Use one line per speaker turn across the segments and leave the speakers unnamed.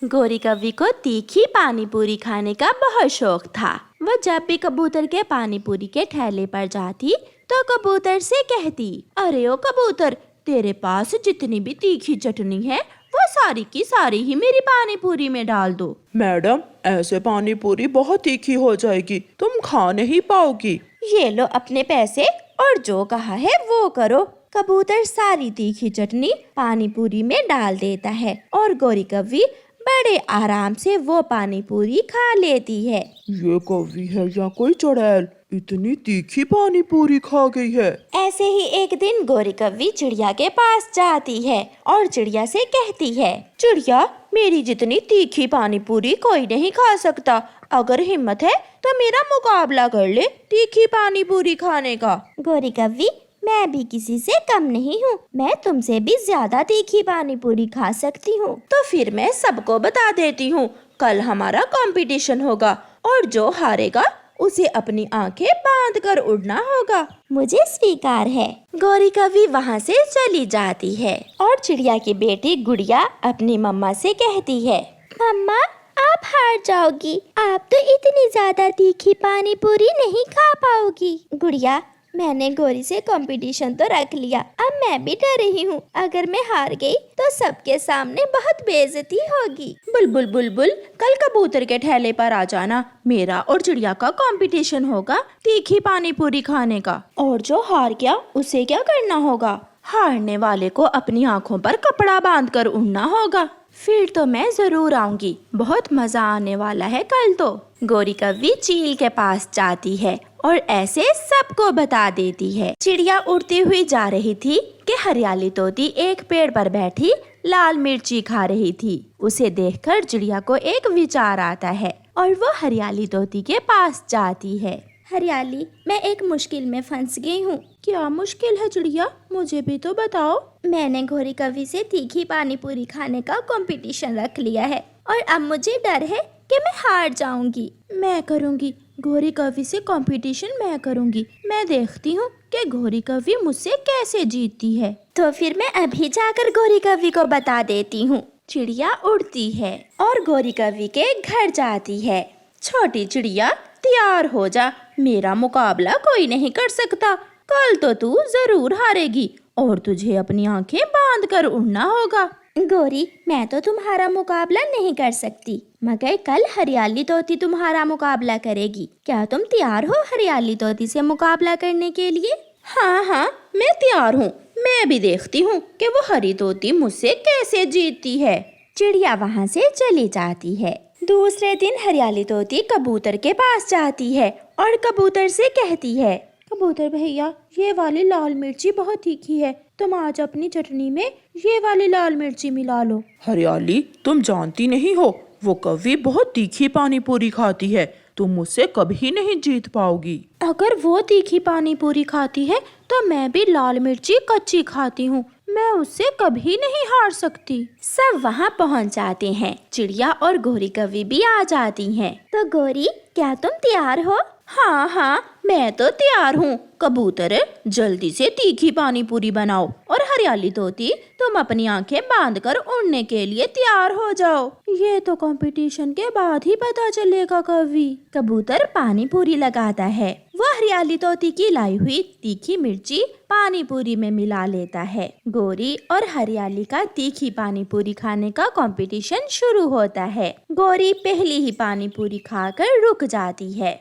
गोरी कव्वी को तीखी पानी पूरी खाने का बहुत शौक था। वह जब भी कबूतर के पानी पूरी के ठेले पर जाती तो कबूतर से कहती, अरे ओ कबूतर, तेरे पास जितनी भी तीखी चटनी है वो सारी की सारी ही मेरी पानी पूरी में डाल दो।
मैडम, ऐसे पानी पूरी बहुत तीखी हो जाएगी, तुम खा नहीं पाओगी।
ये लो अपने पैसे और जो कहा है वो करो। कबूतर सारी तीखी चटनी पानी पूरी में डाल देता है और गोरी कव्वी बड़े आराम से वो पानी पूरी खा लेती है।
ये कौवी है या कोई चुड़ैल, इतनी तीखी पानी पूरी खा गई है।
ऐसे ही एक दिन गोरी कव्वी चिड़िया के पास जाती है और चिड़िया से कहती है, चिड़िया, मेरी जितनी तीखी पानी पूरी कोई नहीं खा सकता। अगर हिम्मत है तो मेरा मुकाबला कर ले तीखी पानी पूरी खाने का। गोरी कव्वी, मैं भी किसी से कम नहीं हूँ, मैं तुमसे भी ज्यादा तीखी पानी पूरी खा सकती हूँ। तो फिर मैं सबको बता देती हूँ, कल हमारा कंपटीशन होगा और जो हारेगा उसे अपनी आंखें बांध कर उड़ना होगा। मुझे स्वीकार है। गोरी कव्वी वहाँ से चली जाती है और चिड़िया की बेटी गुड़िया अपनी मम्मा से कहती है, मम्मा, आप हार जाओगी, आप तो इतनी ज्यादा तीखी पानी पूरी नहीं खा पाओगी। गुड़िया, मैंने गोरी से कंपटीशन तो रख लिया, अब मैं भी डर रही हूँ, अगर मैं हार गई तो सबके सामने बहुत बेइज्जती होगी। बुलबुल बुलबुल, कल कबूतर के ठेले पर आ जाना, मेरा और चिड़िया का कंपटीशन होगा तीखी पानी पूरी खाने का, और जो हार गया उसे क्या करना होगा? हारने वाले को अपनी आँखों पर कपड़ा बांध कर उड़ना होगा। फिर तो मैं जरूर आऊंगी, बहुत मजा आने वाला है कल तो। गोरी कव्वी चील के पास जाती है और ऐसे सबको बता देती है। चिड़िया उड़ती हुई जा रही थी कि हरियाली तोती एक पेड़ पर बैठी लाल मिर्ची खा रही थी। उसे देखकर चिड़िया को एक विचार आता है और वो हरियाली तोती के पास जाती है। हरियाली, मैं एक मुश्किल में फंस गई हूँ। क्या मुश्किल है चिड़िया, मुझे भी तो बताओ। मैंने गोरी कव्वी से तीखी पानी पूरी खाने का कंपटीशन रख लिया है और अब मुझे डर है कि मैं हार जाऊंगी। मैं करूंगी, गोरी कव्वी से कंपटीशन मैं करूंगी। मैं देखती हूँ कि गोरी कव्वी मुझसे कैसे जीतती है। तो फिर मैं अभी जाकर गोरी कव्वी को बता देती हूँ। चिड़िया उड़ती है और गोरी कव्वी के घर जाती है। छोटी चिड़िया, तैयार हो जा, मेरा मुकाबला कोई नहीं कर सकता। कल तो तू जरूर हारेगी और तुझे अपनी आंखें बांध कर उड़ना होगा। गोरी, मैं तो तुम्हारा मुकाबला नहीं कर सकती, मगर कल हरियाली तोती तुम्हारा मुकाबला करेगी। क्या तुम तैयार हो हरियाली तोती से मुकाबला करने के लिए? हाँ हाँ, मैं तैयार हूँ। मैं भी देखती हूँ कि वो हरी तोती मुझसे कैसे जीतती है। चिड़िया वहाँ से चली जाती है। दूसरे दिन हरियाली तोती कबूतर के पास जाती है और कबूतर से कहती है, कबूतर भैया, ये वाली लाल मिर्ची बहुत तीखी है, तुम आज अपनी चटनी में ये वाली लाल मिर्ची मिला लो।
हरियाली, तुम जानती नहीं हो, वो कव्वी बहुत तीखी पानी पूरी खाती है, तुम मुझसे कभी नहीं जीत पाओगी।
अगर वो तीखी पानी पूरी खाती है तो मैं भी लाल मिर्ची कच्ची खाती हूँ, मैं उससे कभी नहीं हार सकती। सब वहाँ पहुँच जाते हैं। चिड़िया और गोरी कव्वी भी आ जाती हैं। तो गोरी, क्या तुम तैयार हो? हाँ हाँ, मैं तो तैयार हूँ। कबूतर, जल्दी से तीखी पानी पूरी बनाओ और हरियाली तोती, तुम अपनी आंखें बांध कर उड़ने के लिए तैयार हो जाओ। ये तो कंपटीशन के बाद ही पता चलेगा कव्वी। कबूतर पानी पूरी लगाता है। वो हरियाली तोती की लाई हुई तीखी मिर्ची पानी पूरी में मिला लेता है। गोरी और हरियाली का तीखी पानी पूरी खाने का कंपटीशन शुरू होता है। गोरी पहली ही पानी पूरी खाकर रुक जाती है।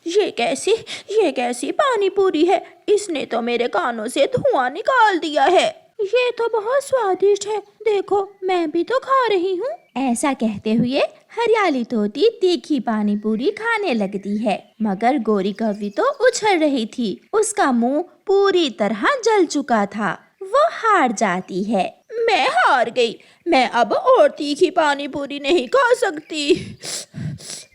ये कैसी पानी पूरी है, इसने तो मेरे कानों से धुआं निकाल दिया है। ये तो बहुत स्वादिष्ट है, देखो मैं भी तो खा रही हूँ। ऐसा कहते हुए हरियाली तोती तीखी पानी पूरी खाने लगती है, मगर गोरी कव्वी तो उछल रही थी। उसका मुंह पूरी तरह जल चुका था। वो हार जाती है। मैं हार गई, मैं अब और तीखी पानी पूरी नहीं खा सकती।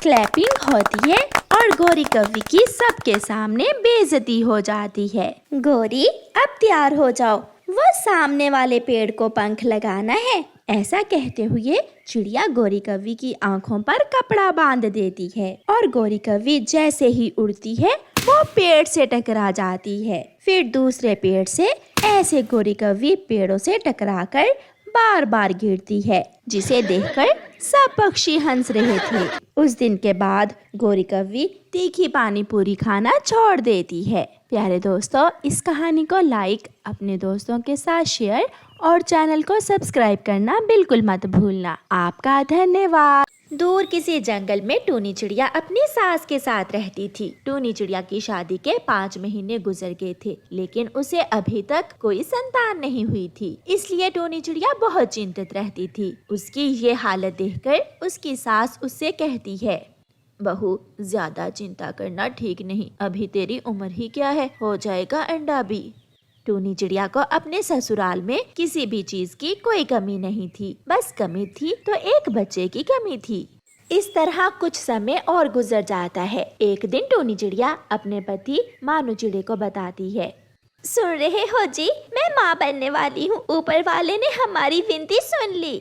क्लैपिंग होती है और गोरी कव्वी की सबके सामने बेइज्जती हो जाती है। गोरी, अब तैयार हो जाओ, वो सामने वाले पेड़ को पंख लगाना है। ऐसा कहते हुए चिड़िया गोरी कव्वी की आंखों पर कपड़ा बांध देती है और गोरी कव्वी जैसे ही उड़ती है वो पेड़ से टकरा जाती है। फिर दूसरे पेड़ से ऐसे गोरी कव्वी पेड़ों से टकराकर बार बार गिरती है, जिसे देखकर सब पक्षी हंस रहे थे। उस दिन के बाद गोरी कौवी तीखी पानी पूरी खाना छोड़ देती है। प्यारे दोस्तों, इस कहानी को लाइक, अपने दोस्तों के साथ शेयर और चैनल को सब्सक्राइब करना बिल्कुल मत भूलना। आपका धन्यवाद। दूर किसी जंगल में टूनी चिड़िया अपनी सास के साथ रहती थी। टूनी चिड़िया की शादी के 5 महीने गुजर गए थे, लेकिन उसे अभी तक कोई संतान नहीं हुई थी। इसलिए टूनी चिड़िया बहुत चिंतित रहती थी। उसकी ये हालत देखकर उसकी सास उससे कहती है, बहू, ज्यादा चिंता करना ठीक नहीं। अभी तेरी उम्र ही क्या है, हो जाएगा अंडा भी। टूनी चिड़िया को अपने ससुराल में किसी भी चीज की कोई कमी नहीं थी। बस कमी थी तो एक बच्चे की कमी थी। इस तरह कुछ समय और गुजर जाता है। एक दिन टूनी चिड़िया अपने पति मानू चिड़े को बताती है, सुन रहे हो जी, मैं माँ बनने वाली हूँ। ऊपर वाले ने हमारी विनती सुन ली।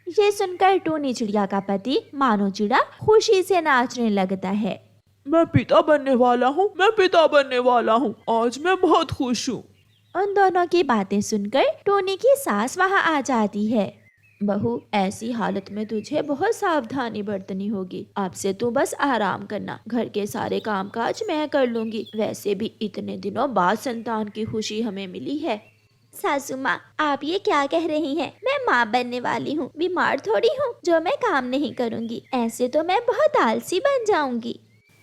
ये सुनकर टूनी चिड़िया का पति मानू चिड़ा खुशी से नाचने लगता है।
मैं पिता बनने वाला हूँ, मैं पिता बनने वाला हूँ। आज मैं बहुत खुश हूँ।
उन दोनों की बातें सुनकर टोनी की सास वहां आ जाती है। बहू, ऐसी हालत में तुझे बहुत सावधानी बरतनी होगी। अब से तू बस आराम करना, घर के सारे कामकाज मैं कर लूंगी। वैसे भी इतने दिनों बाद संतान की खुशी हमें मिली है। सासू माँ, आप ये क्या कह रही हैं? मैं माँ बनने वाली हूँ, बीमार थोड़ी हूँ जो मैं काम नहीं करूँगी। ऐसे तो मैं बहुत आलसी बन जाऊंगी।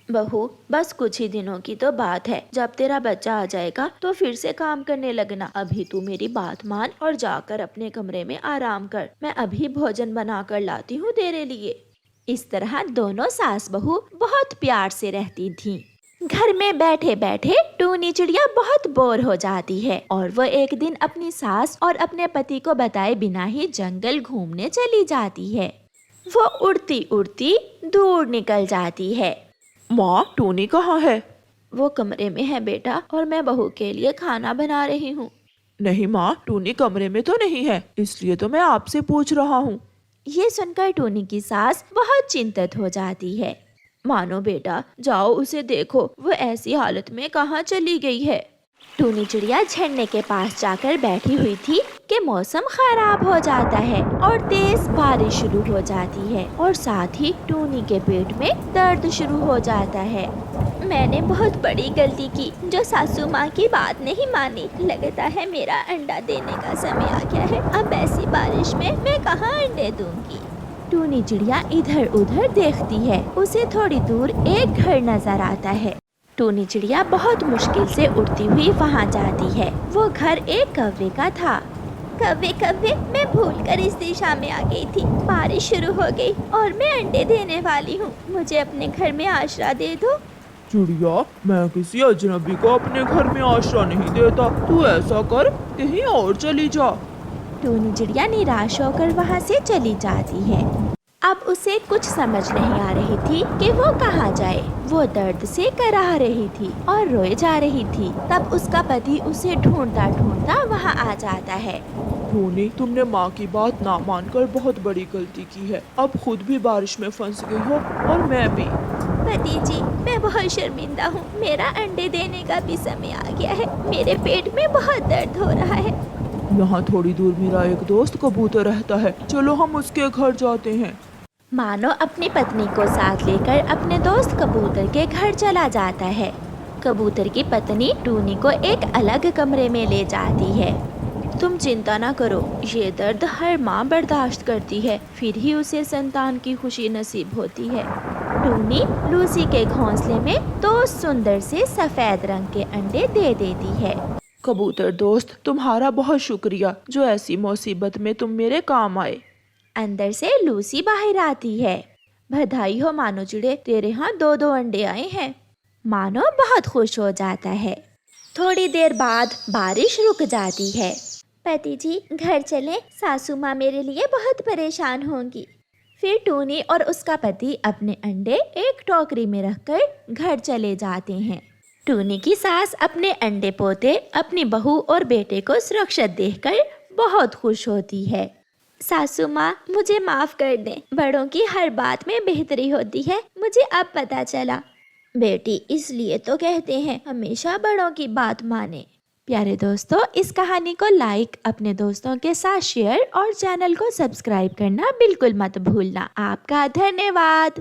बहू, बस कुछ ही दिनों की तो बात है। जब तेरा बच्चा आ जाएगा तो फिर से काम करने लगना। अभी तू मेरी बात मान और जाकर अपने कमरे में आराम कर। मैं अभी भोजन बना कर लाती हूँ तेरे लिए। इस तरह दोनों सास बहू बहुत प्यार से रहती थीं। घर में बैठे बैठे टूनी चिड़िया बहुत बोर हो जाती है और वो एक दिन अपनी सास और अपने पति को बताए बिना ही जंगल घूमने चली जाती है। वो उड़ती उड़ती दूर निकल जाती है।
माँ, टूनी कहाँ है?
वो कमरे में है बेटा, और मैं बहू के लिए खाना बना रही हूँ।
नहीं माँ, टूनी कमरे में तो नहीं है, इसलिए तो मैं आपसे पूछ रहा हूँ।
ये सुनकर टूनी की सास बहुत चिंतित हो जाती है। मानो बेटा, जाओ उसे देखो, वो ऐसी हालत में कहाँ चली गई है। टूनी चिड़िया झरने के पास जाकर बैठी हुई थी कि मौसम खराब हो जाता है और तेज बारिश शुरू हो जाती है और साथ ही टूनी के पेट में दर्द शुरू हो जाता है। मैंने बहुत बड़ी गलती की जो सासू माँ की बात नहीं मानी। लगता है मेरा अंडा देने का समय आ गया है। अब ऐसी बारिश में मैं कहाँ अंडे दूंगी। टूनी चिड़िया इधर उधर देखती है। उसे थोड़ी दूर एक घर नजर आता है। टूनी चिड़िया बहुत मुश्किल से उड़ती हुई वहाँ जाती है। वो घर एक कौवे का था। कौवे कौवे, मैं भूलकर इस दिशा में आ गई थी। बारिश शुरू हो गई और मैं अंडे देने वाली हूँ। मुझे अपने घर में आश्रय दे दो।
चिड़िया, मैं किसी अजनबी को अपने घर में आश्रय नहीं देता। तू ऐसा कर, कहीं और चली जा।
टूनी चिड़िया निराश होकर वहाँ से चली जाती है। अब उसे कुछ समझ नहीं आ रही थी कि वो कहाँ जाए। वो दर्द से कराह रही थी और रोए जा रही थी। तब उसका पति उसे ढूंढता ढूंढता वहाँ आ जाता है।
टूनी, तुमने माँ की बात ना मानकर बहुत बड़ी गलती की है। अब खुद भी बारिश में फंस गई हो और मैं भी।
पति जी, मैं बहुत शर्मिंदा हूँ। मेरा अंडे देने का भी समय आ गया है। मेरे पेट में बहुत दर्द हो रहा है।
यहाँ थोड़ी दूर मेरा एक दोस्त कबूतर रहता है, चलो हम उसके घर जाते हैं।
मानो अपनी पत्नी को साथ लेकर अपने दोस्त कबूतर के घर चला जाता है। कबूतर की पत्नी टूनी को एक अलग कमरे में ले जाती है। तुम चिंता ना करो, ये दर्द हर माँ बर्दाश्त करती है, फिर ही उसे संतान की खुशी नसीब होती है। टूनी लूसी के घोंसले में 2 सुंदर से सफेद रंग के अंडे दे देती है।
कबूतर दोस्त, तुम्हारा बहुत शुक्रिया जो ऐसी मुसीबत में तुम मेरे काम आए।
अंदर से लूसी बाहर आती है। बधाई हो मानो चिड़े, तेरे यहाँ 2-2 अंडे आए हैं। मानो बहुत खुश हो जाता है। थोड़ी देर बाद बारिश रुक जाती है। पति जी, घर चलें, सासू माँ मेरे लिए बहुत परेशान होंगी। फिर टूनी और उसका पति अपने अंडे एक टोकरी में रखकर घर चले जाते हैं। टूनी की सास अपने अंडे पोते अपनी बहू और बेटे को सुरक्षित देखकर बहुत खुश होती है। सासू माँ, मुझे माफ कर दें। बड़ों की हर बात में बेहतरी होती है, मुझे अब पता चला। बेटी, इसलिए तो कहते हैं हमेशा बड़ों की बात माने। प्यारे दोस्तों, इस कहानी को लाइक, अपने दोस्तों के साथ शेयर और चैनल को सब्सक्राइब करना बिल्कुल मत भूलना। आपका धन्यवाद।